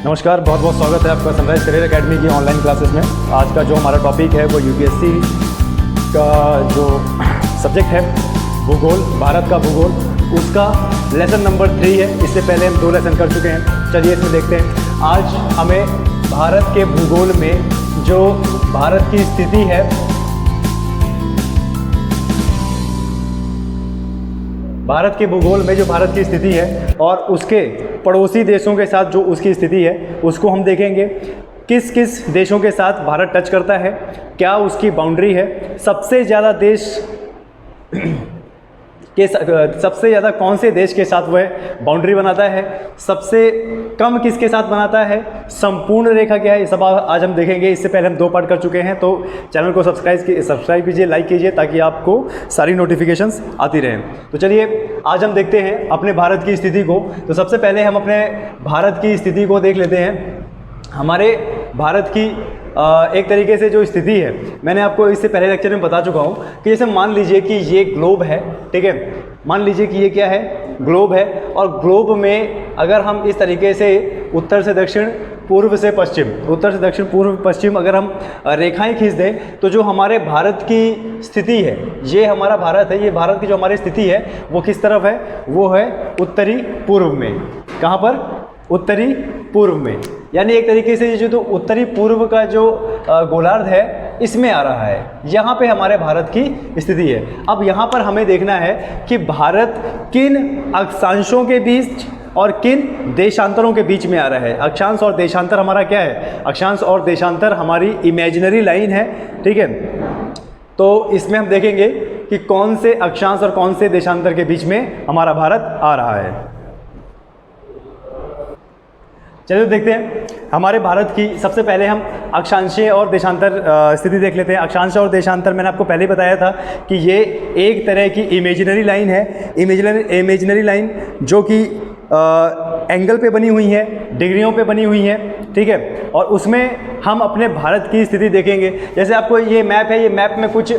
नमस्कार, बहुत बहुत स्वागत है आपका सनराइज करियर एकेडमी की ऑनलाइन क्लासेस में। आज का जो हमारा टॉपिक है वो यूपीएससी का जो सब्जेक्ट है भूगोल, भारत का भूगोल, उसका लेसन नंबर 3 है। इससे पहले हम 2 लेसन कर चुके हैं। चलिए इसमें देखते हैं। आज हमें भारत के भूगोल में जो भारत की स्थिति है, भारत के भूगोल में जो भारत की स्थिति है और उसके पड़ोसी देशों के साथ जो उसकी स्थिति है उसको हम देखेंगे। किस किस देशों के साथ भारत टच करता है, क्या उसकी बाउंड्री है, सबसे ज़्यादा देश के सबसे ज़्यादा कौन से देश के साथ वह बाउंड्री बनाता है, सबसे कम किसके साथ बनाता है, संपूर्ण रेखा क्या है, ये सब आज हम देखेंगे। इससे पहले हम 2 पार्ट कर चुके हैं, तो चैनल को सब्सक्राइब कीजिए, लाइक कीजिए, ताकि आपको सारी नोटिफिकेशंस आती रहें। तो चलिए आज हम देखते हैं अपने भारत की स्थिति को। तो सबसे पहले हम अपने भारत की स्थिति को देख लेते हैं। हमारे भारत की एक तरीके से जो स्थिति है, मैंने आपको इससे पहले लेक्चर में बता चुका हूँ कि जैसे मान लीजिए कि ये ग्लोब है, ठीक है। मान लीजिए कि ये क्या है, ग्लोब है। और ग्लोब में अगर हम इस तरीके से उत्तर से दक्षिण, पूर्व से पश्चिम, उत्तर से दक्षिण, पूर्व पश्चिम अगर हम रेखाएं खींच दें, तो जो हमारे भारत की स्थिति है, ये हमारा भारत है, ये भारत की जो हमारी स्थिति है वो किस तरफ है, वो है उत्तरी पूर्व में। कहाँ पर? उत्तरी पूर्व में। यानी एक तरीके से जो तो उत्तरी पूर्व का जो गोलार्ध है इसमें आ रहा है। यहाँ पे हमारे भारत की स्थिति है। अब यहाँ पर हमें देखना है कि भारत किन अक्षांशों के बीच और किन देशांतरों के बीच में आ रहा है। अक्षांश और देशांतर हमारा क्या है? अक्षांश और देशांतर हमारी इमेजिनरी लाइन है, ठीक है। तो इसमें हम देखेंगे कि कौन से अक्षांश और कौन से देशांतर के बीच में हमारा भारत आ रहा है। चलिए देखते हैं हमारे भारत की। सबसे पहले हम अक्षांशीय और देशांतर स्थिति देख लेते हैं। अक्षांश और देशांतर मैंने आपको पहले ही बताया था कि ये एक तरह की इमेजिनरी लाइन है। इमेजिनरी लाइन जो कि एंगल पे बनी हुई है, डिग्रियों पे बनी हुई है, ठीक है। और उसमें हम अपने भारत की स्थिति देखेंगे। जैसे आपको ये मैप है, ये मैप में कुछ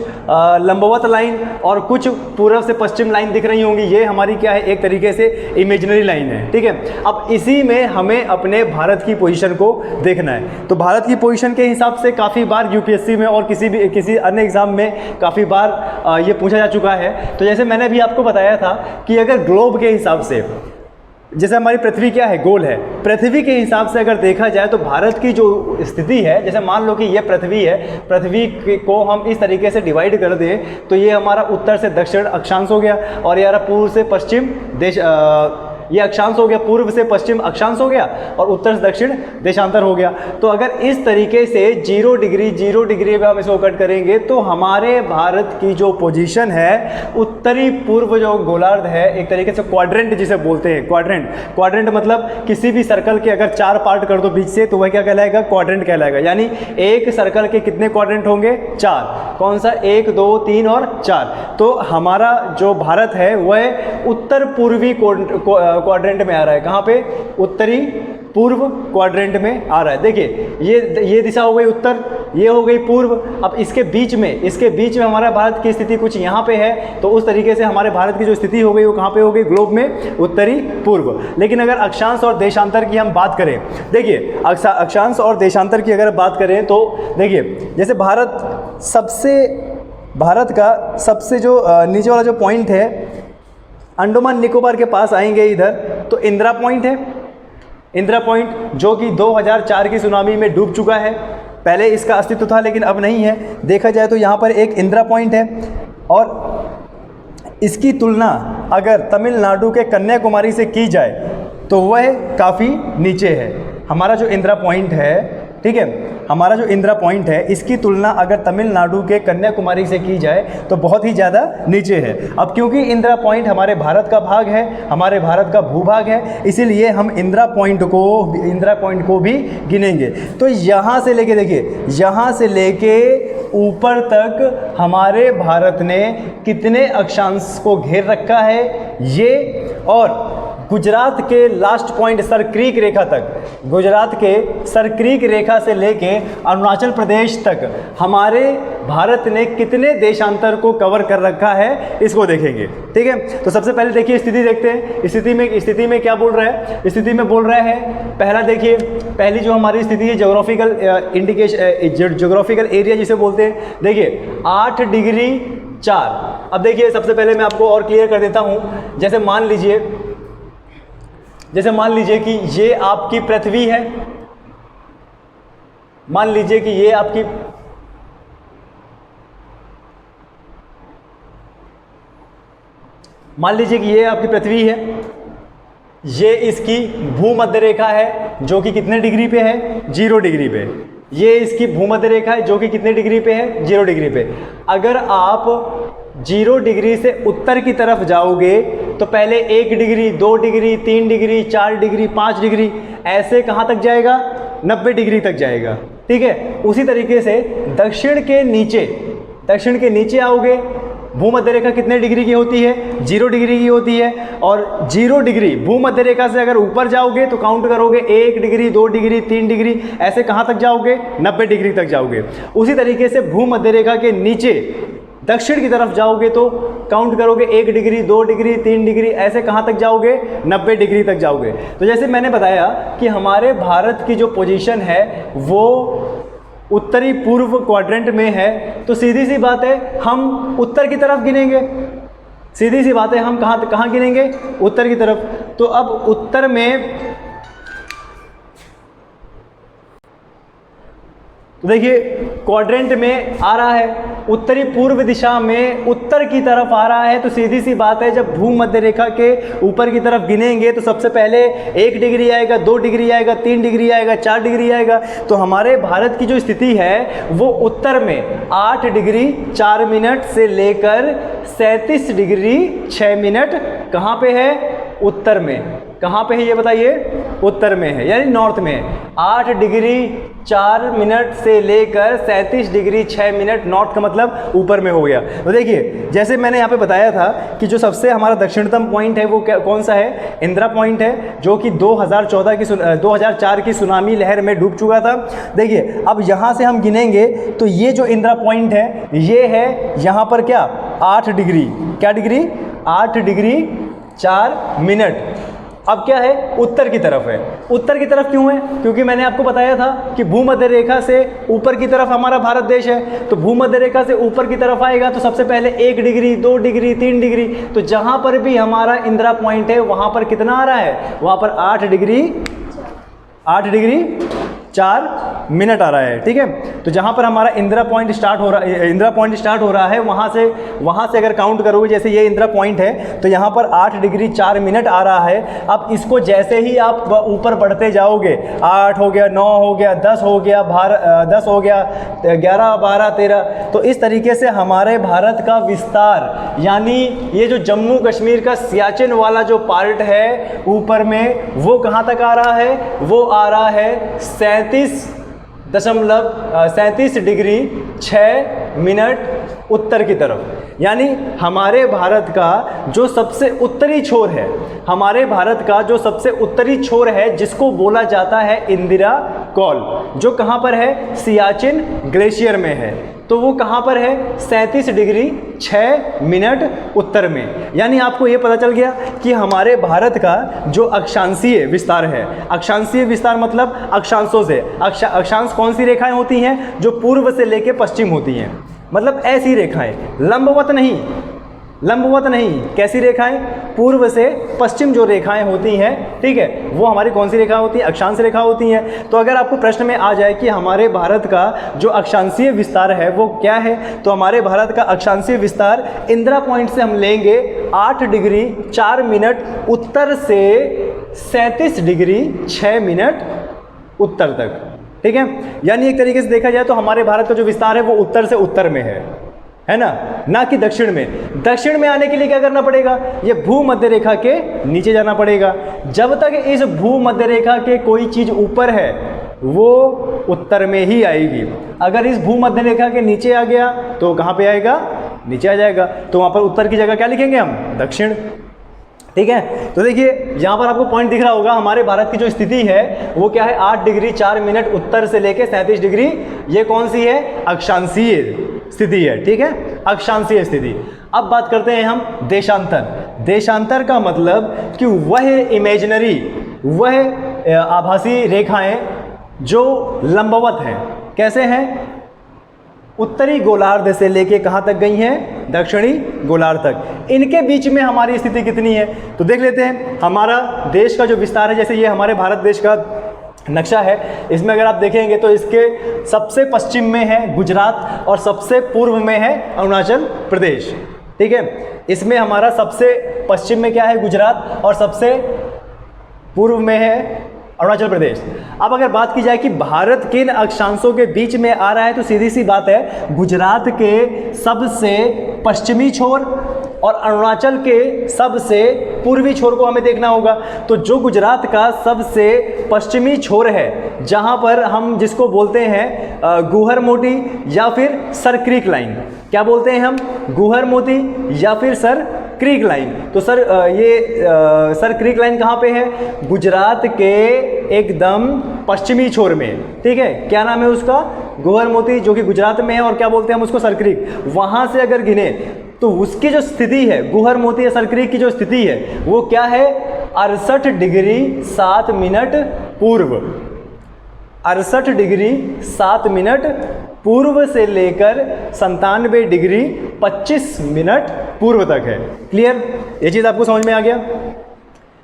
लंबवत लाइन और कुछ पूर्व से पश्चिम लाइन दिख रही होंगी। ये हमारी क्या है, एक तरीके से इमेजिनरी लाइन है, ठीक है। अब इसी में हमें अपने भारत की पोजीशन को देखना है। तो भारत की पोजीशन के हिसाब से काफ़ी बार यूपीएससी में और किसी अन्य एग्जाम में काफ़ी बार ये पूछा जा चुका है। तो जैसे मैंने भी आपको बताया था कि अगर ग्लोब के हिसाब से, जैसे हमारी पृथ्वी क्या है, गोल है, पृथ्वी के हिसाब से अगर देखा जाए तो भारत की जो स्थिति है, जैसे मान लो कि ये पृथ्वी है, पृथ्वी को हम इस तरीके से डिवाइड कर दें तो ये हमारा उत्तर से दक्षिण अक्षांश हो गया, और ये हमारा पूर्व से पश्चिम देश ये अक्षांश हो गया, पूर्व से पश्चिम अक्षांश हो गया, और उत्तर से दक्षिण देशांतर हो गया। तो अगर इस तरीके से 0 डिग्री में हम इसको कट करेंगे तो हमारे भारत की जो पोजीशन है, उत्तरी पूर्व जो गोलार्ध है, एक तरीके से क्वाड्रेंट जिसे बोलते हैं, क्वाड्रेंट मतलब किसी भी सर्कल के अगर 4 पार्ट कर दो बीच से तो वह क्या कहलाएगा, क्वाड्रेंट कहलाएगा। यानी एक सर्कल के कितने क्वाड्रेंट होंगे? 4। कौन सा? 1, 2, 3 और 4। तो हमारा जो भारत है वह उत्तर पूर्वी क्वाड्रेंट में आ रहा है। कहाँ पे? उत्तरी पूर्व क्वाड्रेंट में आ रहा है। देखिए ये दिशा हो गई उत्तर, ये हो गई पूर्व। अब इसके बीच में हमारा भारत की स्थिति कुछ यहाँ पे है। तो उस तरीके से हमारे भारत की जो स्थिति हो गई वो कहाँ पे हो गई? ग्लोब में उत्तरी पूर्व। लेकिन अगर अक्षांश और देशांतर की हम बात करें, देखिए अक्षांश और देशांतर की अगर बात करें तो देखिए, जैसे भारत का सबसे जो नीचे वाला जो पॉइंट है, अंडमान निकोबार के पास आएंगे इधर, तो इंदिरा पॉइंट है। इंदिरा पॉइंट जो कि 2004 की सुनामी में डूब चुका है। पहले इसका अस्तित्व था लेकिन अब नहीं है। देखा जाए तो यहाँ पर एक इंदिरा पॉइंट है, और इसकी तुलना अगर तमिलनाडु के कन्याकुमारी से की जाए तो वह काफ़ी नीचे है। हमारा जो इंदिरा पॉइंट है, ठीक है, हमारा जो इंदिरा पॉइंट है, इसकी तुलना अगर तमिलनाडु के कन्याकुमारी से की जाए तो बहुत ही ज़्यादा नीचे है। अब क्योंकि इंदिरा पॉइंट हमारे भारत का भाग है, हमारे भारत का भूभाग है, इसीलिए हम इंदिरा पॉइंट को भी गिनेंगे। तो यहाँ से लेके, देखिए यहाँ से लेके ऊपर तक हमारे भारत ने कितने अक्षांश को घेर रखा है ये, और गुजरात के लास्ट पॉइंट सरक्रीक रेखा तक, गुजरात के सरक्रीक रेखा से लेके अरुणाचल प्रदेश तक हमारे भारत ने कितने देशांतर को कवर कर रखा है, इसको देखेंगे। ठीक है, तो सबसे पहले देखिए स्थिति देखते हैं। स्थिति में क्या बोल रहा है? स्थिति में बोल रहा है, पहला देखिए, पहली जो हमारी स्थिति है ज्योग्राफिकल इंडिकेशन, ज्योग्राफिकल एरिया जिसे बोलते हैं। देखिए 8 डिग्री 4। अब देखिए सबसे पहले मैं आपको और क्लियर कर देता हूँ। जैसे मान लीजिए कि ये आपकी पृथ्वी है, मान लीजिए कि ये आपकी पृथ्वी है, ये इसकी भूमध्य रेखा है जो कि कितने डिग्री पे है? 0 डिग्री पे। ये इसकी भूमध्य रेखा है जो कि कितने डिग्री पे है? 0 डिग्री पे। अगर आप 0 डिग्री से उत्तर की तरफ जाओगे तो पहले 1 degree, 2 degree, 3 degree, 4 degree, 5 degree, ऐसे कहाँ तक जाएगा? 90 डिग्री तक जाएगा। ठीक है, उसी तरीके से दक्षिण के नीचे आओगे, भूमध्य रेखा कितने डिग्री की होती है? 0 डिग्री की होती है। और 0 डिग्री भूमध्य रेखा से अगर ऊपर जाओगे तो काउंट करोगे 1 डिग्री, 2 डिग्री, 3 डिग्री, ऐसे कहाँ तक जाओगे? 90 डिग्री तक जाओगे। उसी तरीके से भूमध्य रेखा के नीचे दक्षिण की तरफ जाओगे तो काउंट करोगे 1 डिग्री, 2 डिग्री, 3 डिग्री, ऐसे कहाँ तक जाओगे? 90 डिग्री तक जाओगे। तो जैसे मैंने बताया कि हमारे भारत की जो पोजीशन है वो उत्तरी पूर्व क्वाड्रेंट में है, तो सीधी सी बात है हम उत्तर की तरफ गिनेंगे। सीधी सी बात है हम कहाँ गिनेंगे? उत्तर की तरफ। तो अब उत्तर में तो देखिए क्वाड्रेंट में आ रहा है, उत्तरी पूर्व दिशा में उत्तर की तरफ आ रहा है, तो सीधी सी बात है जब भूमध्य रेखा के ऊपर की तरफ गिनेंगे तो सबसे पहले 1 डिग्री आएगा, 2 डिग्री आएगा, 3 डिग्री आएगा, 4 डिग्री आएगा। तो हमारे भारत की जो स्थिति है वो उत्तर में 8 डिग्री 4 मिनट से लेकर 37 डिग्री 6 मिनट कहाँ पे है? उत्तर में। कहाँ पे है ये बताइए? उत्तर में है, यानी नॉर्थ में। 8 डिग्री 4 मिनट से लेकर 37 डिग्री 6 मिनट नॉर्थ का मतलब ऊपर में हो गया। तो देखिए जैसे मैंने यहाँ पे बताया था कि जो सबसे हमारा दक्षिणतम पॉइंट है वो कौन सा है? इंदिरा पॉइंट है, जो कि 2004 की सुनामी लहर में डूब चुका था। देखिए अब यहाँ से हम गिनेंगे तो ये जो इंदिरा पॉइंट है ये है यहाँ पर क्या? 8 डिग्री, क्या डिग्री? 8 degree 4 minute. अब क्या है? उत्तर की तरफ है। उत्तर की तरफ क्यों है? क्योंकि मैंने आपको बताया था कि भूमध्य रेखा से ऊपर की तरफ हमारा भारत देश है, तो भूमध्य रेखा से ऊपर की तरफ आएगा तो सबसे पहले 1 डिग्री, 2 डिग्री, 3 डिग्री, तो जहां पर भी हमारा इंदिरा पॉइंट है वहां पर कितना आ रहा है? वहां पर 8 डिग्री 4 मिनट आ रहा है। ठीक है, तो जहाँ पर हमारा इंदिरा पॉइंट स्टार्ट हो रहा है वहाँ से अगर काउंट करोगे, जैसे ये इंदिरा पॉइंट है तो यहाँ पर 8 डिग्री 4 मिनट आ रहा है। अब इसको जैसे ही आप ऊपर बढ़ते जाओगे, 8 हो गया, 9 हो गया, 10 हो गया, 10 हो गया, 11, 12, 13, तो इस तरीके से हमारे भारत का विस्तार, यानी ये जो जम्मू कश्मीर का सियाचिन वाला जो पार्ट है ऊपर में, वो कहाँ तक आ रहा है? वो आ रहा है 37 डिग्री 6 मिनट उत्तर की तरफ। यानी हमारे भारत का जो सबसे उत्तरी छोर है, जिसको बोला जाता है इंदिरा कॉल, जो कहाँ पर है? सियाचिन ग्लेशियर में है। तो वो कहाँ पर है? 37 डिग्री 6 मिनट उत्तर में। यानी आपको ये पता चल गया कि हमारे भारत का जो अक्षांशीय विस्तार है, अक्षांशीय विस्तार मतलब अक्षांशों से, अक्षांश कौन सी रेखाएं होती हैं? जो पूर्व से लेके पश्चिम होती हैं, मतलब ऐसी रेखाएं, लंबवत नहीं। कैसी रेखाएं? पूर्व से पश्चिम जो रेखाएं होती हैं, ठीक है, वो हमारी कौन सी रेखा होती है? अक्षांश रेखा होती हैं। तो अगर आपको प्रश्न में आ जाए कि हमारे भारत का जो अक्षांशीय विस्तार है वो क्या है, तो हमारे भारत का अक्षांशीय विस्तार इंदिरा पॉइंट से हम लेंगे 8 डिग्री 4 मिनट उत्तर से 37 डिग्री 6 मिनट उत्तर तक। ठीक है, यानी एक तरीके से देखा जाए तो हमारे भारत का जो विस्तार है वो उत्तर से उत्तर में है ना कि दक्षिण में। दक्षिण में आने के लिए क्या करना पड़ेगा? ये भूमध्य रेखा के नीचे जाना पड़ेगा। जब तक इस भूमध्य रेखा के कोई चीज़ ऊपर है वो उत्तर में ही आएगी। अगर इस भूमध्य रेखा के नीचे आ गया तो कहाँ पे आएगा? नीचे आ जाएगा। तो वहाँ पर उत्तर की जगह क्या लिखेंगे हम? दक्षिण। ठीक है। तो देखिए यहाँ पर आपको पॉइंट दिख रहा होगा, हमारे भारत की जो स्थिति है वो क्या है, 8 डिग्री 4 मिनट उत्तर से लेके 37 डिग्री, ये कौन सी है, अक्षांशीय स्थिति है। ठीक है, अक्षांशीय स्थिति। अब बात करते हैं हम देशांतर। देशांतर का मतलब कि वह इमेजिनरी, वह आभासी रेखाएं जो लंबवत हैं, कैसे हैं, उत्तरी गोलार्ध से लेके कहाँ तक गई हैं, दक्षिणी गोलार्ध तक, इनके बीच में हमारी स्थिति कितनी है। तो देख लेते हैं हमारा देश का जो विस्तार है, जैसे ये हमारे भारत देश का नक्शा है, इसमें अगर आप देखेंगे तो इसके सबसे पश्चिम में है गुजरात और सबसे पूर्व में है अरुणाचल प्रदेश। ठीक है, इसमें हमारा सबसे पश्चिम में क्या है, गुजरात, और सबसे पूर्व में है अरुणाचल प्रदेश। अब अगर बात की जाए कि भारत किन अक्षांशों के बीच में आ रहा है, तो सीधी सी बात है, गुजरात के सबसे पश्चिमी छोर और अरुणाचल के सबसे पूर्वी छोर को हमें देखना होगा। तो जो गुजरात का सबसे पश्चिमी छोर है, जहां पर हम जिसको बोलते हैं गुहर मोती या फिर सर क्रीक लाइन, क्या बोलते हैं हम, गुहर मोती या फिर सर क्रीक लाइन। तो सर सर क्रीक लाइन कहाँ पे है, गुजरात के एकदम पश्चिमी छोर में। ठीक है, क्या नाम है उसका, गुहर मोती, जो कि गुजरात में है, और क्या बोलते हैं हम उसको, सर क्रीक। वहाँ से अगर गिने तो उसकी जो स्थिति है, गुहर मोती या सर क्रीक की जो स्थिति है वो क्या है, 68 डिग्री 7 मिनट पूर्व, 68 डिग्री 7 मिनट पूर्व से लेकर 97 डिग्री 25 मिनट पूर्व तक है। क्लियर, ये चीज़ आपको समझ में आ गया।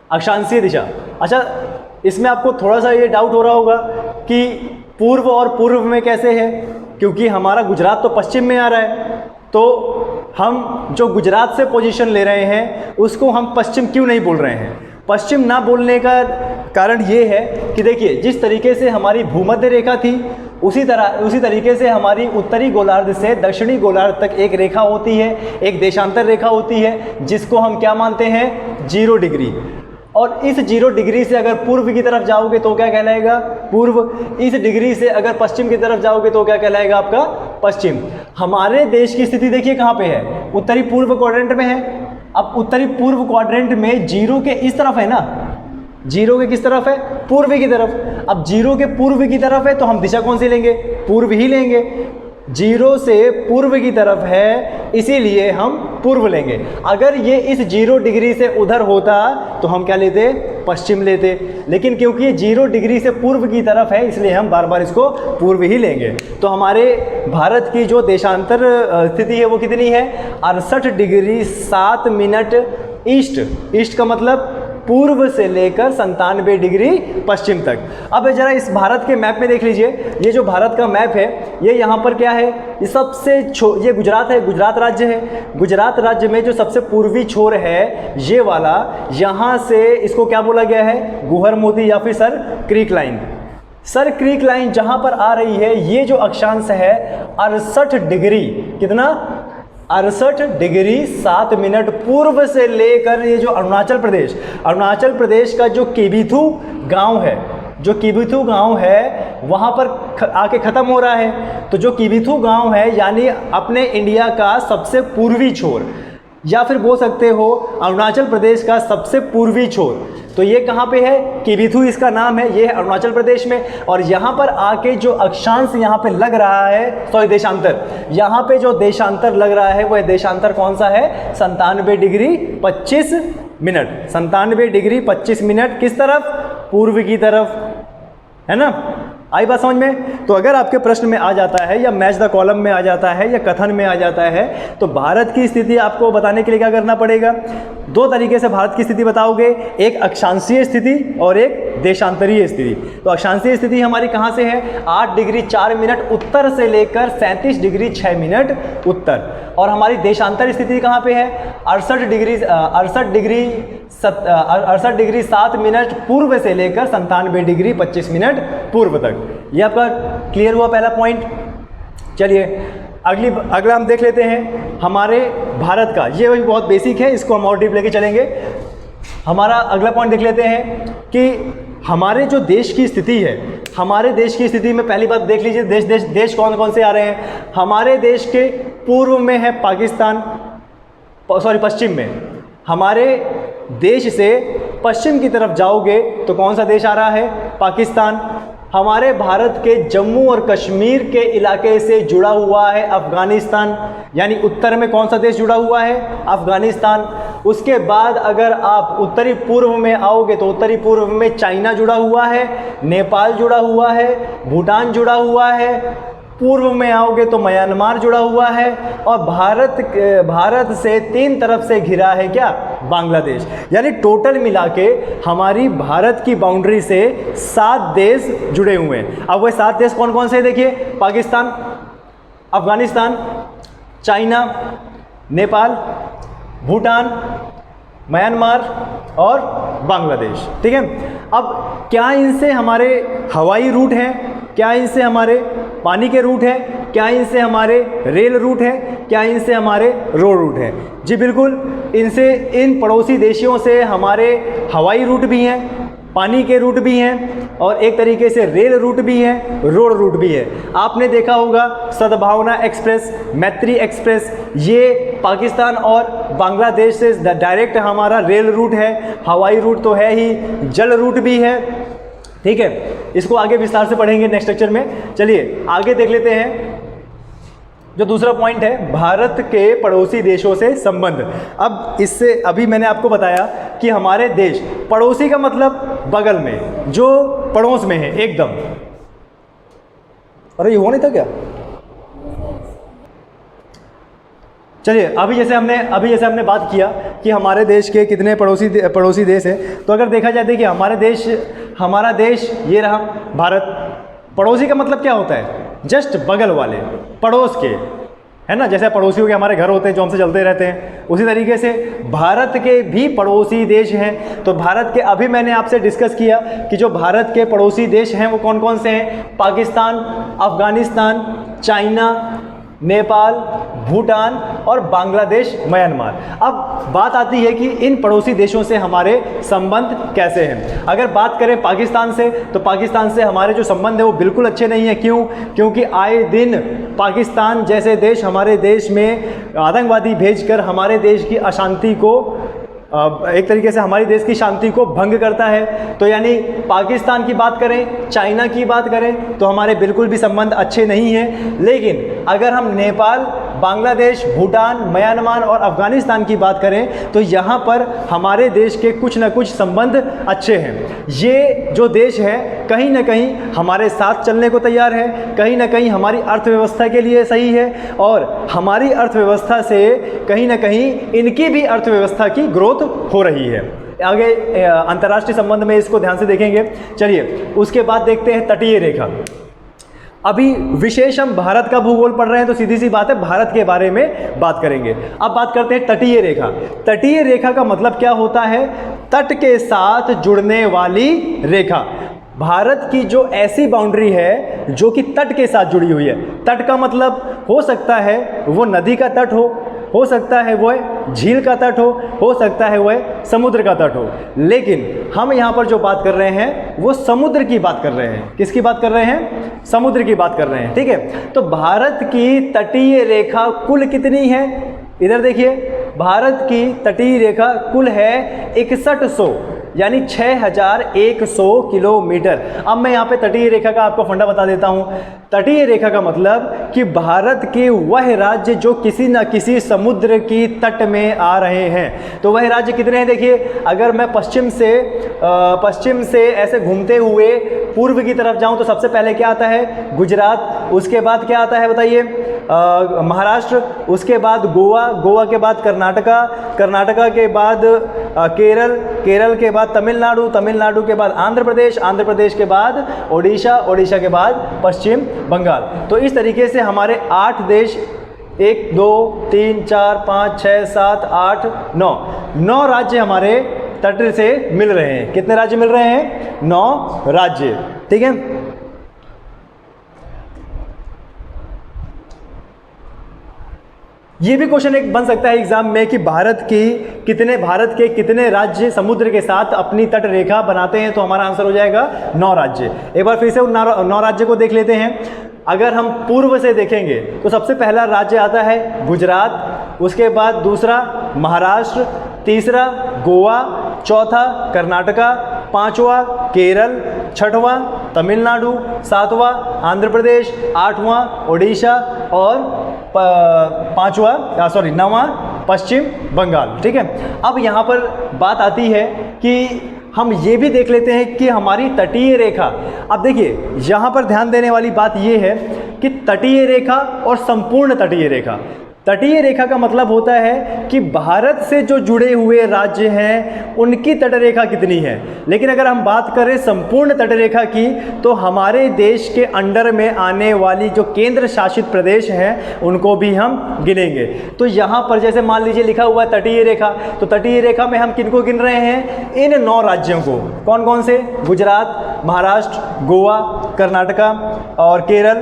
अक्षांशीय दिशा। अच्छा, इसमें आपको थोड़ा सा ये डाउट हो रहा होगा कि पूर्व और पूर्व में कैसे है, क्योंकि हमारा गुजरात तो पश्चिम में आ रहा है, तो हम जो गुजरात से पोजीशन ले रहे हैं उसको हम पश्चिम क्यों नहीं बोल रहे हैं। पश्चिम ना बोलने का कारण ये है कि देखिए, जिस तरीके से हमारी भूमध्य रेखा थी, उसी तरीके से हमारी उत्तरी गोलार्ध से दक्षिणी गोलार्ध तक एक रेखा होती है, एक देशांतर रेखा होती है, जिसको हम क्या मानते हैं, 0 डिग्री। और इस 0 डिग्री से अगर पूर्व की तरफ जाओगे तो क्या कहलाएगा, पूर्व। इस डिग्री से अगर पश्चिम की तरफ जाओगे तो क्या कहलाएगा आपका, पश्चिम। हमारे देश की स्थिति देखिए कहाँ पे है, उत्तरी पूर्व क्वाड्रेंट में है। अब उत्तरी पूर्व क्वाड्रेंट में 0 के इस तरफ है ना, 0 के किस तरफ है, पूर्व की तरफ। अब 0 के पूर्व की तरफ है तो हम दिशा कौन सी लेंगे, पूर्व ही लेंगे। 0 से पूर्व की तरफ है, इसीलिए हम पूर्व लेंगे। अगर ये इस 0 डिग्री से उधर होता तो हम क्या लेते, पश्चिम लेते, लेकिन क्योंकि ये 0 डिग्री से पूर्व की तरफ है, इसलिए हम बार बार इसको पूर्व ही लेंगे। तो हमारे भारत की जो देशांतर स्थिति है वो कितनी है, 68 डिग्री 7 मिनट ईस्ट। ईस्ट का मतलब पूर्व से लेकर 97 डिग्री पश्चिम तक। अब जरा इस भारत के मैप में देख लीजिए, ये जो भारत का मैप है, ये यहाँ पर क्या है, ये सबसे ये गुजरात है, गुजरात राज्य है। गुजरात राज्य में जो सबसे पूर्वी छोर है ये वाला, यहाँ से इसको क्या बोला गया है, गुहर मोती या फिर sir creek line. Sir creek line जहाँ पर आ रही है, ये जो अक्षांश है 68 डिग्री, कितना, 68 डिग्री 7 मिनट पूर्व से लेकर ये जो अरुणाचल प्रदेश का जो किबिथु गांव है, जो किबिथु गांव है वहाँ पर आके ख़त्म हो रहा है। तो जो किबिथु गांव है यानी अपने इंडिया का सबसे पूर्वी छोर, या फिर बोल सकते हो अरुणाचल प्रदेश का सबसे पूर्वी छोर। तो ये कहाँ पे है, किबिथु इसका नाम है, ये है अरुणाचल प्रदेश में। और यहाँ पर आके जो अक्षांश यहाँ पे लग रहा है, सॉरी देशांतर, यहाँ पे जो देशांतर लग रहा है वह देशांतर कौन सा है, 97 डिग्री 25 मिनट। 97 डिग्री 25 मिनट किस तरफ, पूर्व की तरफ, है ना। आई बात समझ में। तो अगर आपके प्रश्न में आ जाता है या मैच द कॉलम में आ जाता है या कथन में आ जाता है, तो भारत की स्थिति आपको बताने के लिए क्या करना पड़ेगा, 2 तरीके से भारत की स्थिति बताओगे, एक अक्षांशीय स्थिति और एक देशांतरीय स्थिति। तो अक्षांशीय स्थिति हमारी कहाँ से है, 8 डिग्री 4 मिनट उत्तर से लेकर 37 डिग्री 6 मिनट उत्तर। और हमारी देशांतर स्थिति कहाँ पे है, 68 डिग्री 7 मिनट पूर्व से लेकर 97 डिग्री 25 मिनट पूर्व तक। ये आपका क्लियर हुआ पहला पॉइंट। चलिए अगला हम देख लेते हैं हमारे भारत का, ये भी बहुत बेसिक है, इसको हम और डीप लेके चलेंगे। हमारा अगला पॉइंट देख लेते हैं कि हमारे जो देश की स्थिति है, हमारे देश की स्थिति में पहली बात देख लीजिए, देश कौन कौन से आ रहे हैं। हमारे देश के पूर्व में है पाकिस्तान, सॉरी पश्चिम में, हमारे देश से पश्चिम की तरफ जाओगे तो कौन सा देश आ रहा है? पाकिस्तान। हमारे भारत के जम्मू और कश्मीर के इलाके से जुड़ा हुआ है अफ़गानिस्तान, यानी उत्तर में कौन सा देश जुड़ा हुआ है? अफ़गानिस्तान। उसके बाद अगर आप उत्तरी पूर्व में आओगे तो उत्तरी पूर्व में चाइना जुड़ा हुआ है, नेपाल जुड़ा हुआ है, भूटान जुड़ा हुआ है। पूर्व में आओगे तो म्यांमार जुड़ा हुआ है, और भारत से 3 तरफ से घिरा है क्या? बांग्लादेश। यानी टोटल मिला के हमारी भारत की बाउंड्री से 7 देश जुड़े हुए हैं। अब वह 7 देश कौन कौन से? देखिए, पाकिस्तान, अफगानिस्तान, चाइना, नेपाल, भूटान, म्यांमार और बांग्लादेश। ठीक है। अब क्या इनसे हमारे हवाई रूट हैं? क्या इनसे हमारे पानी के रूट हैं? क्या इनसे हमारे रेल रूट हैं? क्या इनसे हमारे रोड रूट हैं? जी बिल्कुल, इनसे, इन पड़ोसी देशों से हमारे हवाई रूट भी हैं, पानी के रूट भी हैं, और एक तरीके से रेल रूट भी है, रोड रूट भी है। आपने देखा होगा सद्भावना एक्सप्रेस, मैत्री एक्सप्रेस, ये पाकिस्तान और बांग्लादेश से डायरेक्ट हमारा रेल रूट है, हवाई रूट तो है ही, जल रूट भी है। ठीक है, इसको आगे विस्तार से पढ़ेंगे नेक्स्ट लेक्चर में। चलिए आगे देख लेते हैं। जो दूसरा पॉइंट है, भारत के पड़ोसी देशों से संबंध। अब इससे अभी मैंने आपको बताया कि हमारे देश, पड़ोसी का मतलब बगल में, जो पड़ोस में है एकदम। अरे ये हो नहीं था क्या? चलिए, अभी जैसे हमने बात किया कि हमारे देश के कितने पड़ोसी देश हैं, तो अगर देखा जाए, देखिए हमारा देश ये रहा भारत। पड़ोसी का मतलब क्या होता है? जस्ट बगल वाले, पड़ोस के, है ना। जैसे पड़ोसियों के हमारे घर होते हैं जो हमसे चलते रहते हैं, उसी तरीके से भारत के भी पड़ोसी देश हैं। तो भारत के, अभी मैंने आपसे डिस्कस किया कि जो भारत के पड़ोसी देश हैं वो कौन कौन से हैं? पाकिस्तान, अफगानिस्तान, चाइना, नेपाल, भूटान और बांग्लादेश, म्यांमार। अब बात आती है कि इन पड़ोसी देशों से हमारे संबंध कैसे हैं। अगर बात करें पाकिस्तान से, तो पाकिस्तान से हमारे जो संबंध है वो बिल्कुल अच्छे नहीं है। क्यों? क्योंकि आए दिन पाकिस्तान जैसे देश हमारे देश में आतंकवादी भेजकर हमारे देश की अशांति को, एक तरीके से हमारे देश की शांति को भंग करता है। तो यानी पाकिस्तान की बात करें, चाइना की बात करें, तो हमारे बिल्कुल भी संबंध अच्छे नहीं हैं। लेकिन अगर हम नेपाल, बांग्लादेश, भूटान, म्यांमार और अफगानिस्तान की बात करें, तो यहाँ पर हमारे देश के कुछ न कुछ संबंध अच्छे हैं। ये जो देश है कहीं ना कहीं हमारे साथ चलने को तैयार है, कहीं ना कहीं हमारी अर्थव्यवस्था के लिए सही है, और हमारी अर्थव्यवस्था से कहीं ना कहीं इनकी भी अर्थव्यवस्था की ग्रोथ हो रही है। आगे अंतर्राष्ट्रीय संबंध में इसको ध्यान से देखेंगे। चलिए उसके बाद देखते हैं तटीय रेखा। अभी विशेष हम भारत का भूगोल पढ़ रहे हैं, तो सीधी सी बात है भारत के बारे में बात करेंगे। अब बात करते हैं तटीय रेखा। तटीय रेखा का मतलब क्या होता है? तट के साथ जुड़ने वाली रेखा। भारत की जो ऐसी बाउंड्री है जो कि तट के साथ जुड़ी हुई है। तट का मतलब हो सकता है वो नदी का तट हो सकता है वह झील का तट हो सकता है वह समुद्र का तट हो। लेकिन हम यहाँ पर जो बात कर रहे हैं वो समुद्र की बात कर रहे हैं। किसकी बात कर रहे हैं? समुद्र की बात कर रहे हैं। ठीक है, तो भारत की तटीय रेखा कुल कितनी है? इधर देखिए, भारत की तटीय रेखा कुल है 6100, यानी 6100 किलोमीटर। अब मैं यहाँ पे तटीय रेखा का आपको फंडा बता देता हूँ। तटीय रेखा का मतलब कि भारत के वह राज्य जो किसी न किसी समुद्र की तट में आ रहे हैं। तो वह राज्य कितने हैं? देखिए, अगर मैं पश्चिम से ऐसे घूमते हुए पूर्व की तरफ जाऊं तो सबसे पहले क्या आता है? गुजरात। उसके बाद क्या आता है बताइए? महाराष्ट्र। उसके बाद गोवा के बाद कर्नाटका के बाद केरल के बाद तमिलनाडु के बाद आंध्र प्रदेश के बाद ओडिशा के बाद पश्चिम बंगाल। तो इस तरीके से हमारे 8 देश, 1 2 3 4 5 6 7 8 9 राज्य हमारे तट से मिल रहे हैं। कितने राज्य मिल रहे हैं? 9 राज्य। ठीक है, ये भी क्वेश्चन एक बन सकता है एग्जाम में कि भारत के कितने राज्य समुद्र के साथ अपनी तट रेखा बनाते हैं। तो हमारा आंसर हो जाएगा 9 राज्य। एक बार फिर से उन 9 राज्य को देख लेते हैं। अगर हम पूर्व से देखेंगे तो सबसे पहला राज्य आता है गुजरात, उसके बाद दूसरा महाराष्ट्र, तीसरा गोवा, चौथा कर्नाटका, पांचवा केरल, छठवां तमिलनाडु, सातवां आंध्र प्रदेश, आठवां ओडिशा और नवां पश्चिम बंगाल। ठीक है, अब यहाँ पर बात आती है कि हम ये भी देख लेते हैं कि हमारी तटीय रेखा, अब देखिए यहाँ पर ध्यान देने वाली बात ये है कि तटीय रेखा और संपूर्ण तटीय रेखा। तटीय रेखा का मतलब होता है कि भारत से जो जुड़े हुए राज्य हैं उनकी तटरेखा कितनी है, लेकिन अगर हम बात करें संपूर्ण तटरेखा की तो हमारे देश के अंडर में आने वाली जो केंद्र शासित प्रदेश हैं उनको भी हम गिनेंगे। तो यहाँ पर जैसे मान लीजिए लिखा हुआ है तटीय रेखा, तो तटीय रेखा में हम किनको गिन रहे हैं, इन 9 राज्यों को। कौन कौन से? गुजरात, महाराष्ट्र, गोवा, कर्नाटका और केरल,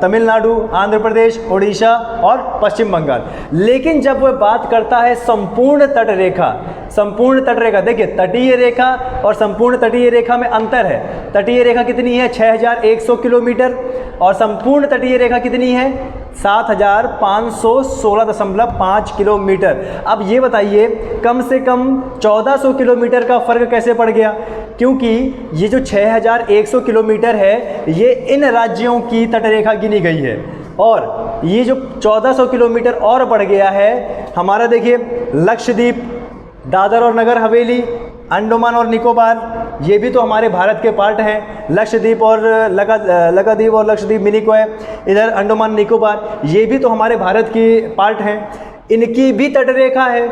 तमिलनाडु, आंध्र प्रदेश, उड़ीसा और पश्चिम बंगाल। लेकिन जब वह बात करता है संपूर्ण तटरेखा, संपूर्ण तटरेखा, देखिए तटीय रेखा और संपूर्ण तटीय रेखा में अंतर है। तटीय रेखा कितनी है? 6100 किलोमीटर और संपूर्ण तटीय रेखा कितनी है? 7516.5 किलोमीटर। अब ये बताइए कम से कम 1400 किलोमीटर का फर्क कैसे पड़ गया? क्योंकि ये जो 6100 किलोमीटर है ये इन राज्यों की तटरेखा गिनी गई है और ये जो 1400 किलोमीटर और बढ़ गया है हमारा, देखिए लक्षद्वीप, दादर और नगर हवेली, अंडमान और निकोबार, ये भी तो हमारे भारत के पार्ट हैं। लक्षद्वीप और लक्षद्वीप और लक्षद्वीप मिनी है, इधर अंडमान निकोबार, ये भी तो हमारे भारत की पार्ट हैं, इनकी भी तटरेखा है।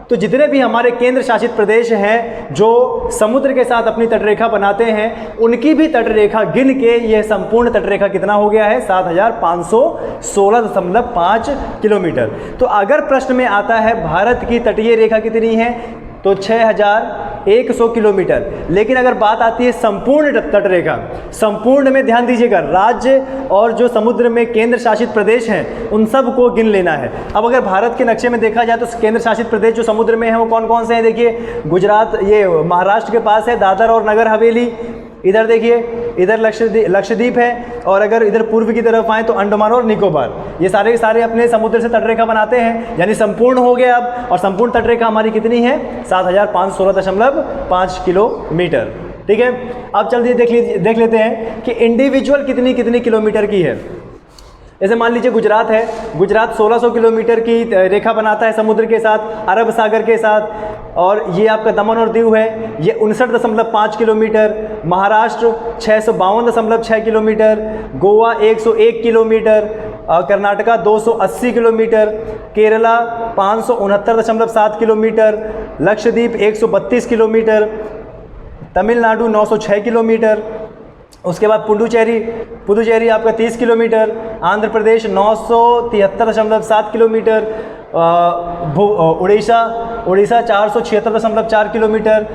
तो जितने भी हमारे केंद्र शासित प्रदेश हैं जो समुद्र के साथ अपनी तटरेखा बनाते हैं उनकी भी तटरेखा गिन के यह संपूर्ण तटरेखा कितना हो गया है? 7516.5 किलोमीटर। तो अगर प्रश्न में आता है भारत की तटीय रेखा कितनी है तो 6100 किलोमीटर। लेकिन अगर बात आती है संपूर्ण तटरेखा, संपूर्ण में ध्यान दीजिएगा राज्य और जो समुद्र में केंद्र शासित प्रदेश हैं उन सब को गिन लेना है। अब अगर भारत के नक्शे में देखा जाए तो केंद्र शासित प्रदेश जो समुद्र में है वो कौन कौन से हैं? देखिए गुजरात, ये महाराष्ट्र के पास है दादर और नगर हवेली, इधर देखिए इधर लक्षद्वीप है और अगर इधर पूर्व की तरफ आए तो अंडमान और निकोबार, ये सारे के सारे अपने समुद्र से तटरेखा बनाते हैं, यानी संपूर्ण हो गया अब। और संपूर्ण तटरेखा हमारी कितनी है? 7516.5 किलोमीटर। ठीक है, अब चलिए देख लेते हैं कि इंडिविजुअल कितनी कितनी किलोमीटर की है। जैसे मान लीजिए गुजरात है, गुजरात 1600 किलोमीटर की रेखा बनाता है समुद्र के साथ, अरब सागर के साथ, और ये आपका दमन और दीव है, ये 59.5 kilometre, Maharashtra 652.6 kilometre, Goa 101 kilometre, Karnataka 280 kilometre, Kerala 569.7 kilometre, Lakshadweep 132 kilometre, Tamil Nadu 906 kilometre, उसके बाद पुडुचेरी आपका 30 kilometre, Andhra Pradesh 973.7 kilometre, Orissa 476.4 kilometre,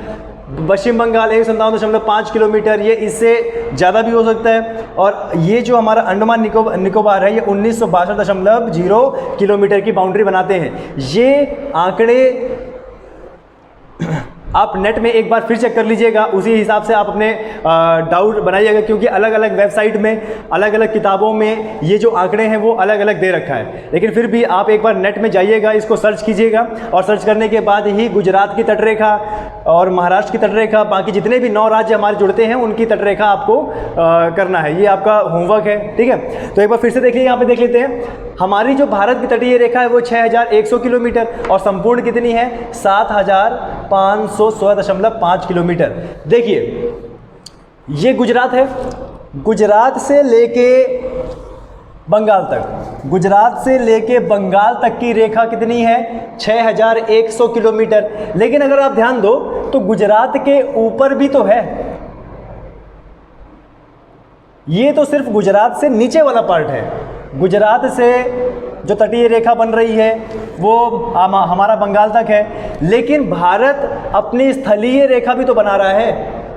पश्चिम बंगाल 157.5 किलोमीटर, ये इससे ज़्यादा भी हो सकता है। और ये जो हमारा अंडमान निकोबार है ये 1962.0 किलोमीटर की बाउंड्री बनाते हैं। ये आंकड़े आप नेट में एक बार फिर चेक कर लीजिएगा, उसी हिसाब से आप अपने डाउट बनाइएगा, क्योंकि अलग अलग वेबसाइट में अलग अलग किताबों में ये जो आंकड़े हैं वो अलग अलग दे रखा है। लेकिन फिर भी आप एक बार नेट में जाइएगा, इसको सर्च कीजिएगा और सर्च करने के बाद ही गुजरात की तटरेखा और महाराष्ट्र की तटरेखा, बाकी जितने भी 9 राज्य हमारे जुड़ते हैं उनकी तटरेखा आपको करना है। ये आपका होमवर्क है। ठीक है, तो एक बार फिर से देखिए, यहाँ पे देख लेते हैं हमारी जो भारत की तटीय रेखा है वो 6100 किलोमीटर और संपूर्ण कितनी है? 7516.5 किलोमीटर। देखिए ये गुजरात है, गुजरात से लेके बंगाल तक, गुजरात से लेके बंगाल तक की रेखा कितनी है? 6100 किलोमीटर। लेकिन अगर आप ध्यान दो तो गुजरात के ऊपर भी तो है, ये तो सिर्फ गुजरात से नीचे वाला पार्ट है। गुजरात से जो तटीय रेखा बन रही है वो हमारा बंगाल तक है, लेकिन भारत अपनी स्थलीय रेखा भी तो बना रहा है।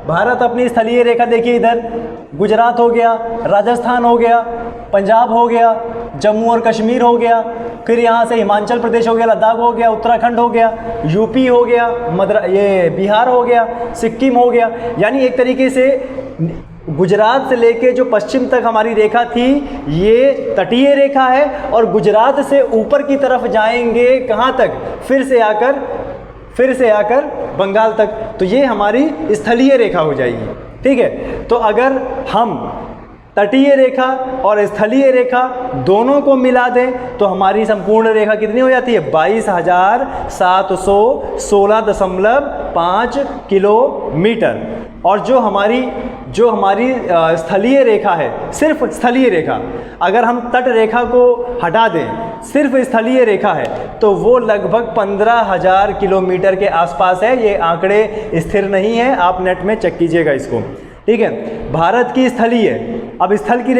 भारत अपनी स्थलीय रेखा देखिए, इधर गुजरात हो गया, राजस्थान हो गया, पंजाब हो गया, जम्मू और कश्मीर हो गया, फिर यहाँ से हिमाचल प्रदेश हो गया, लद्दाख हो गया, उत्तराखंड हो गया, यूपी हो गया, ये बिहार हो गया, सिक्किम हो गया। यानी एक तरीके से गुजरात से लेके जो पश्चिम तक हमारी रेखा थी ये तटीय रेखा है, और गुजरात से ऊपर की तरफ जाएंगे कहाँ तक? फिर से आकर फिर से आकर बंगाल तक, तो ये हमारी स्थलीय रेखा हो जाएगी। ठीक है, तो अगर हम तटीय रेखा और स्थलीय रेखा दोनों को मिला दें तो हमारी संपूर्ण रेखा कितनी हो जाती है? 22,716.5 किलोमीटर। और जो हमारी स्थलीय रेखा है, सिर्फ स्थलीय रेखा, अगर हम तट रेखा को हटा दें, सिर्फ स्थलीय रेखा है, तो वो लगभग 15,000 किलोमीटर के आसपास है। ये आंकड़े स्थिर नहीं है, आप नेट में चेक कीजिएगा इसको। ठीक है, भारत की स्थलीय, अब स्थल की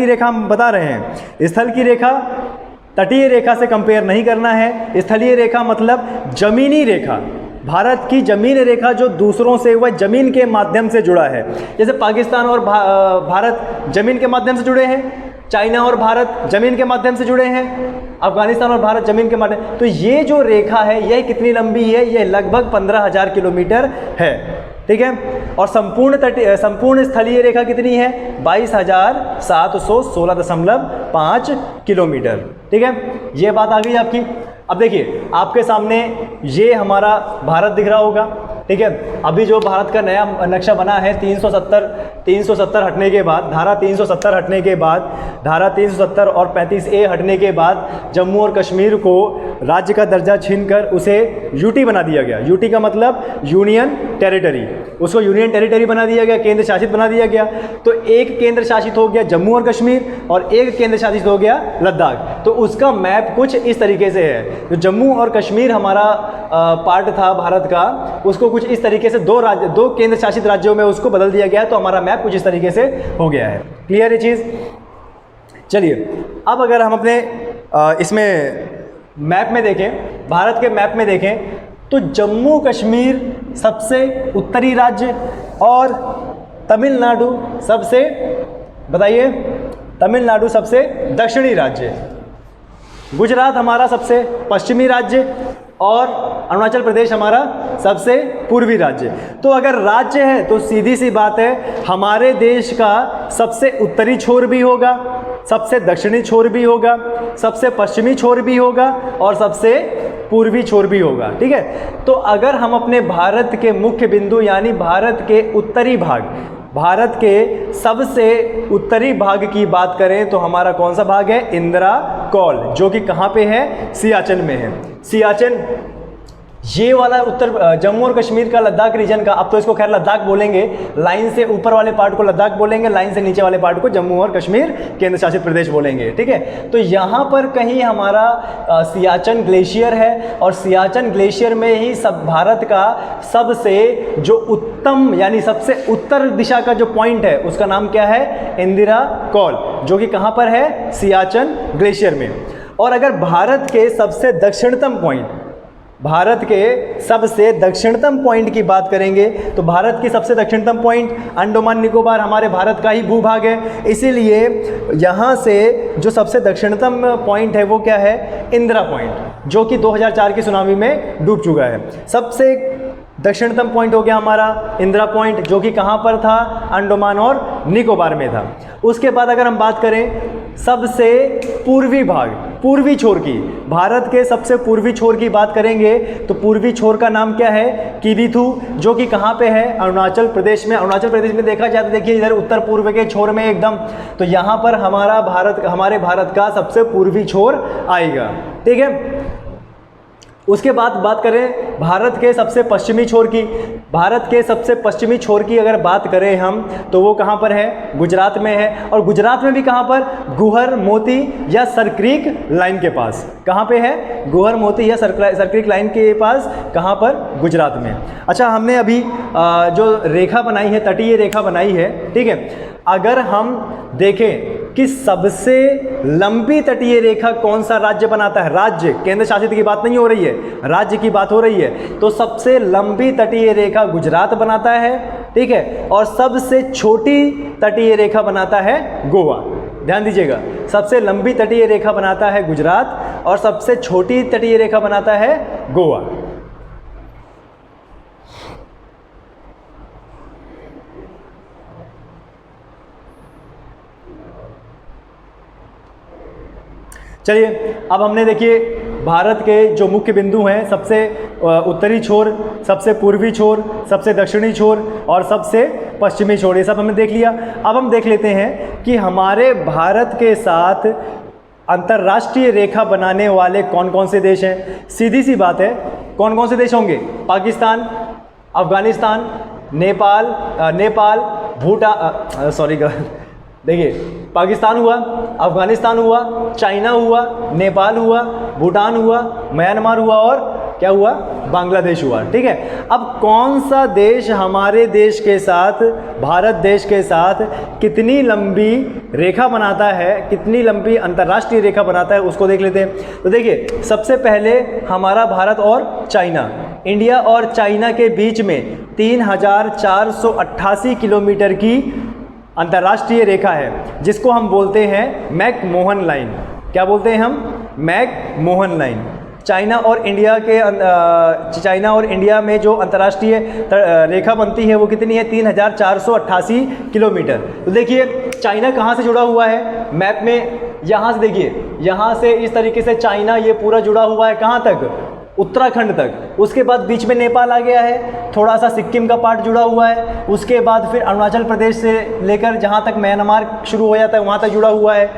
रेखा हम बता रहे हैं। स्थल की रेखा तटीय रेखा से कंपेयर नहीं करना है। स्थलीय रेखा मतलब जमीनी रेखा, भारत की जमीन रेखा जो दूसरों से वह जमीन के माध्यम से जुड़ा है। जैसे पाकिस्तान और भारत जमीन के माध्यम से जुड़े हैं, चाइना और भारत जमीन के माध्यम से जुड़े हैं, अफगानिस्तान और भारत जमीन के माध्यम। तो ये जो रेखा है यह कितनी लंबी है? यह लगभग 15,000 किलोमीटर है। ठीक है, और संपूर्ण स्थलीय रेखा कितनी है? 22,716.5 किलोमीटर। ठीक है, ये बात आ गई आपकी। अब देखिए आपके सामने ये हमारा भारत दिख रहा होगा। ठीक है, अभी जो भारत का नया नक्शा बना है 370 हटने के बाद, धारा 370 हटने के बाद, धारा 370 और 35A हटने के बाद जम्मू और कश्मीर को राज्य का दर्जा छीनकर उसे यूटी बना दिया गया। यूटी का मतलब यूनियन टेरिटरी, उसको यूनियन टेरिटरी बना दिया गया, केंद्र शासित बना दिया गया। तो एक केंद्र शासित हो गया जम्मू और कश्मीर और एक केंद्र शासित हो गया लद्दाख। तो उसका मैप कुछ इस तरीके से है। तो जम्मू और कश्मीर हमारा पार्ट था भारत का, उसको कुछ इस तरीके से दो केंद्र शासित राज्यों में उसको बदल दिया गया। तो हमारा मैप कुछ इस तरीके से हो गया है। क्लियर ये चीज़? चलिए अब अगर हम अपने इसमें मैप में देखें, भारत के मैप में देखें, तो जम्मू कश्मीर सबसे उत्तरी राज्य और तमिलनाडु सबसे, बताइए, तमिलनाडु सबसे दक्षिणी राज्य, गुजरात हमारा सबसे पश्चिमी राज्य और अरुणाचल प्रदेश हमारा सबसे पूर्वी राज्य। तो अगर राज्य है तो सीधी सी बात है, हमारे देश का सबसे उत्तरी छोर भी होगा, सबसे दक्षिणी छोर भी होगा, सबसे पश्चिमी छोर भी होगा और सबसे पूर्वी छोर भी होगा। ठीक है, तो अगर हम अपने भारत के मुख्य बिंदु यानी भारत के उत्तरी भाग, भारत के सबसे उत्तरी भाग की बात करें तो हमारा कौन सा भाग है? इंदिरा कौल, जो कि कहाँ पे है? सियाचिन में है। सियाचिन ये वाला उत्तर जम्मू और कश्मीर का लद्दाख रीजन का, अब तो इसको खैर लद्दाख बोलेंगे, लाइन से ऊपर वाले पार्ट को लद्दाख बोलेंगे, लाइन से नीचे वाले पार्ट को जम्मू और कश्मीर केंद्र शासित प्रदेश बोलेंगे। ठीक है, तो यहाँ पर कहीं हमारा सियाचिन ग्लेशियर है और सियाचिन ग्लेशियर में ही सब भारत का सबसे जो उत्तम यानी सबसे उत्तर दिशा का जो पॉइंट है उसका नाम क्या है? इंदिरा कौल, जो कि कहाँ पर है? सियाचिन ग्लेशियर में। और अगर भारत के सबसे दक्षिणतम पॉइंट, भारत के सबसे दक्षिणतम पॉइंट की बात करेंगे तो भारत की सबसे दक्षिणतम पॉइंट अंडमान निकोबार हमारे भारत का ही भूभाग है। इसीलिए यहाँ से जो सबसे दक्षिणतम पॉइंट है वो क्या है? इंदिरा पॉइंट, जो कि 2004 की सुनामी में डूब चुका है। सबसे दक्षिणतम पॉइंट हो गया हमारा इंदिरा पॉइंट, जो कि कहाँ पर था? अंडमान और निकोबार में था। उसके बाद अगर हम बात करें सबसे पूर्वी भाग, पूर्वी छोर की, भारत के सबसे पूर्वी छोर की बात करेंगे तो पूर्वी छोर का नाम क्या है? किबिथु, जो कि कहाँ पे है? अरुणाचल प्रदेश में। अरुणाचल प्रदेश में देखा जाए तो देखिए इधर उत्तर पूर्व के छोर में एकदम, तो यहाँ पर हमारे भारत का सबसे पूर्वी छोर आएगा। ठीक है, उसके बाद बात करें भारत के सबसे पश्चिमी छोर की, भारत के सबसे पश्चिमी छोर की अगर बात करें हम तो वो कहाँ पर है? गुजरात में है। और गुजरात में भी कहाँ पर? गुहर मोती या सरक्रीक लाइन के पास। कहाँ पे है? गुहर मोती या सरक्रीक लाइन के पास। कहाँ पर? गुजरात में। अच्छा, हमने अभी जो रेखा बनाई है, तटीय रेखा बनाई है, ठीक है, अगर हम देखें कि सबसे लंबी तटीय रेखा कौन सा राज्य बनाता है? राज्य, केंद्र शासित की बात नहीं हो रही है, राज्य की बात हो रही है। तो सबसे लंबी तटीय रेखा गुजरात बनाता है। ठीक है, और सबसे छोटी तटीय रेखा बनाता है गोवा। ध्यान दीजिएगा, सबसे लंबी तटीय रेखा बनाता है गुजरात और सबसे छोटी तटीय रेखा बनाता है गोवा। चलिए अब हमने देखिए भारत के जो मुख्य बिंदु हैं, सबसे उत्तरी छोर, सबसे पूर्वी छोर, सबसे दक्षिणी छोर और सबसे पश्चिमी छोर, ये सब हमने देख लिया। अब हम देख लेते हैं कि हमारे भारत के साथ अंतर्राष्ट्रीय रेखा बनाने वाले कौन कौन से देश हैं। सीधी सी बात है, कौन कौन से देश होंगे? पाकिस्तान, अफगानिस्तान, नेपाल, भूटान, देखिए, पाकिस्तान हुआ, अफगानिस्तान हुआ, चाइना हुआ, नेपाल हुआ, भूटान हुआ, म्यांमार हुआ और क्या हुआ? बांग्लादेश हुआ। ठीक है, अब कौन सा देश हमारे देश के साथ, भारत देश के साथ कितनी लंबी रेखा बनाता है, कितनी लंबी अंतर्राष्ट्रीय रेखा बनाता है, उसको देख लेते हैं। तो देखिए, सबसे पहले हमारा भारत और चाइना, इंडिया और चाइना के बीच में 3488 किलोमीटर की अंतर्राष्ट्रीय रेखा है, जिसको हम बोलते हैं मैक-मोहन लाइन। क्या बोलते हैं हम? मैक-मोहन लाइन। चाइना और इंडिया में जो अंतर्राष्ट्रीय रेखा बनती है वो कितनी है? 3488 किलोमीटर। तो देखिए, चाइना कहाँ से जुड़ा हुआ है मैप में? यहाँ से देखिए, यहाँ से इस तरीके से चाइना ये पूरा जुड़ा हुआ है, कहाँ तक? उत्तराखंड तक। उसके बाद बीच में नेपाल आ गया है, थोड़ा सा सिक्किम का पार्ट जुड़ा हुआ है, उसके बाद फिर अरुणाचल प्रदेश से लेकर जहाँ तक म्यांमार शुरू हो जाता है वहाँ तक जुड़ा हुआ है।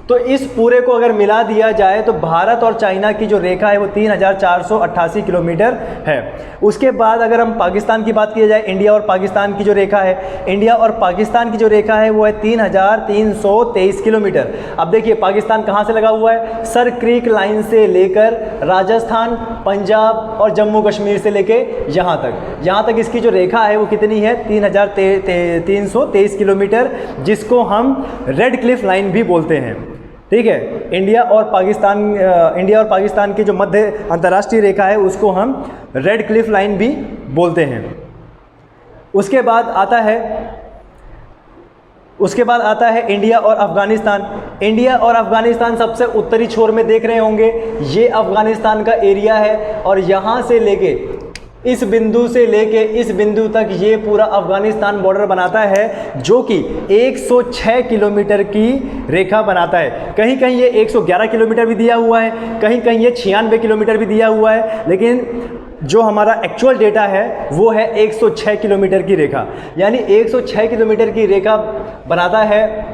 तो इस पूरे को अगर मिला दिया जाए तो भारत और चाइना की जो रेखा है वो 3488 किलोमीटर है। उसके बाद अगर हम पाकिस्तान की बात की जाए, इंडिया और पाकिस्तान की जो रेखा है, इंडिया और पाकिस्तान की जो रेखा है वो है 3323 किलोमीटर। अब देखिए, पाकिस्तान कहाँ से लगा हुआ है? सर क्रीक लाइन से लेकर राजस्थान, पंजाब और जम्मू कश्मीर से लेके यहाँ तक इसकी जो रेखा है वो कितनी है? 3323 किलोमीटर, जिसको हम रेड क्लिफ लाइन भी बोलते हैं। ठीक है, इंडिया और पाकिस्तान की जो मध्य अंतर्राष्ट्रीय रेखा है उसको हम रेड क्लिफ लाइन भी बोलते हैं। उसके बाद आता है इंडिया और अफगानिस्तान। इंडिया और अफगानिस्तान सबसे उत्तरी छोर में देख रहे होंगे, ये अफगानिस्तान का एरिया है और यहाँ से लेके इस बिंदु से लेके इस बिंदु तक ये पूरा अफगानिस्तान बॉर्डर बनाता है, जो कि 106 किलोमीटर की रेखा बनाता है। कहीं कहीं ये 111 किलोमीटर भी दिया हुआ है, कहीं कहीं ये 96 किलोमीटर भी दिया हुआ है, लेकिन जो हमारा एक्चुअल डेटा है वो है 106 किलोमीटर की रेखा, यानी 106 किलोमीटर की रेखा बनाता है।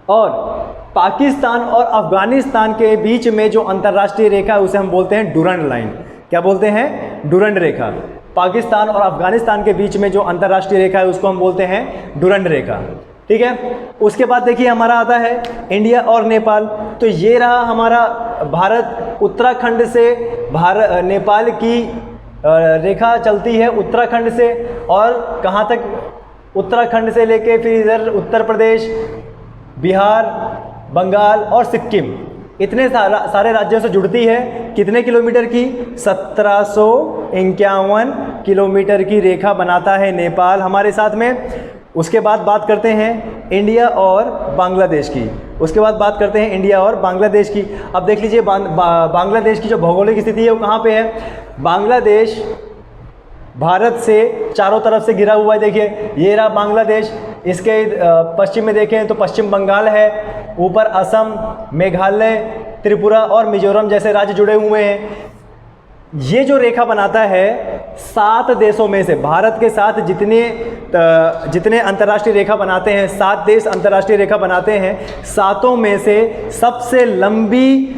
और पाकिस्तान और अफगानिस्तान के बीच में जो अंतर्राष्ट्रीय रेखा है उसे हम बोलते हैं डुरंड लाइन। क्या बोलते हैं? डुरंड रेखा। पाकिस्तान और अफगानिस्तान के बीच में जो अंतर्राष्ट्रीय रेखा है उसको हम बोलते हैं डुरंड रेखा। ठीक है, उसके बाद देखिए हमारा आता है इंडिया और नेपाल। तो ये रहा हमारा भारत, उत्तराखंड से नेपाल की रेखा चलती है उत्तराखंड से, और कहाँ तक? उत्तराखंड से लेके फिर इधर उत्तर प्रदेश, बिहार, बंगाल और सिक्किम, इतने सारे राज्यों से जुड़ती है। कितने किलोमीटर की? 1751 किलोमीटर की रेखा बनाता है नेपाल हमारे साथ में। उसके बाद बात करते हैं इंडिया और बांग्लादेश की। अब देख लीजिए बांग्लादेश की जो भौगोलिक स्थिति है वो कहाँ पे है? बांग्लादेश भारत से चारों तरफ से घिरा हुआ है। देखिए, ये रहा बांग्लादेश। इसके पश्चिम में देखें तो पश्चिम बंगाल है, ऊपर असम, मेघालय, त्रिपुरा और मिजोरम जैसे राज्य जुड़े हुए हैं। ये जो रेखा बनाता है 7 देशों में से, भारत के साथ जितने अंतर्राष्ट्रीय रेखा बनाते हैं, 7 देश अंतर्राष्ट्रीय रेखा बनाते हैं, 7 में से सबसे लंबी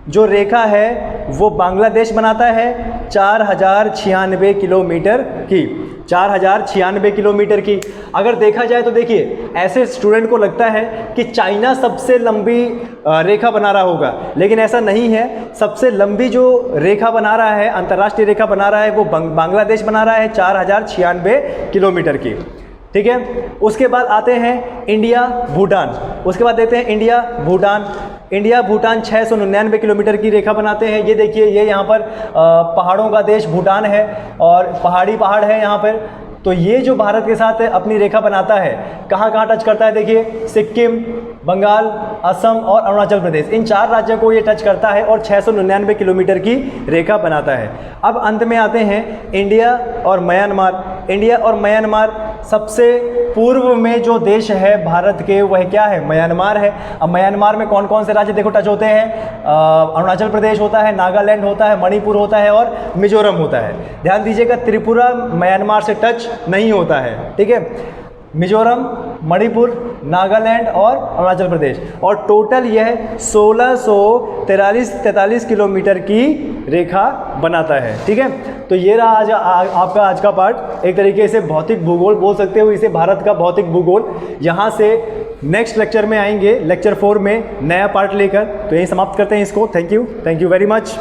जो रेखा है वो बांग्लादेश बनाता है 4096 किलोमीटर की। 4096 किलोमीटर की अगर देखा जाए तो देखिए, ऐसे स्टूडेंट को लगता है कि चाइना सबसे लंबी रेखा बना रहा होगा, लेकिन ऐसा नहीं है। सबसे लंबी जो रेखा बना रहा है, अंतर्राष्ट्रीय रेखा बना रहा है, वो बांग्लादेश बना रहा है 4096 किलोमीटर की। ठीक है, उसके बाद आते हैं India Bhutan. India Bhutan 699 kilometre की रेखा बनाते हैं। ये देखिए, ये यहाँ पर पहाड़ों का देश भूटान है और पहाड़ है यहाँ पर। तो ये जो भारत के साथ अपनी रेखा बनाता है, कहाँ कहाँ टच करता है? देखिए, सिक्किम, बंगाल, असम और अरुणाचल प्रदेश, इन 4 राज्यों को ये टच करता है और 699 किलोमीटर की रेखा बनाता है। अब अंत में आते हैं इंडिया और म्यांमार। इंडिया और म्यांमार, सबसे पूर्व में जो देश है भारत के वह क्या है, म्यांमार है। अब म्यांमार में कौन कौन से राज्य देखो टच होते हैं, अरुणाचल प्रदेश होता है, नागालैंड होता है, मणिपुर होता है और मिजोरम होता है। ध्यान दीजिएगा त्रिपुरा म्यांमार से टच नहीं होता है, ठीक है। मिजोरम, मणिपुर, नागालैंड और अरुणाचल प्रदेश, और टोटल यह 1643 किलोमीटर की रेखा बनाता है, ठीक है। तो ये रहा आपका आज का पार्ट, एक तरीके से भौतिक भूगोल बोल सकते हो इसे, भारत का भौतिक भूगोल। यहाँ से नेक्स्ट लेक्चर में आएंगे, लेक्चर 4 में नया पार्ट लेकर। तो यही समाप्त करते हैं इसको। Thank you very much.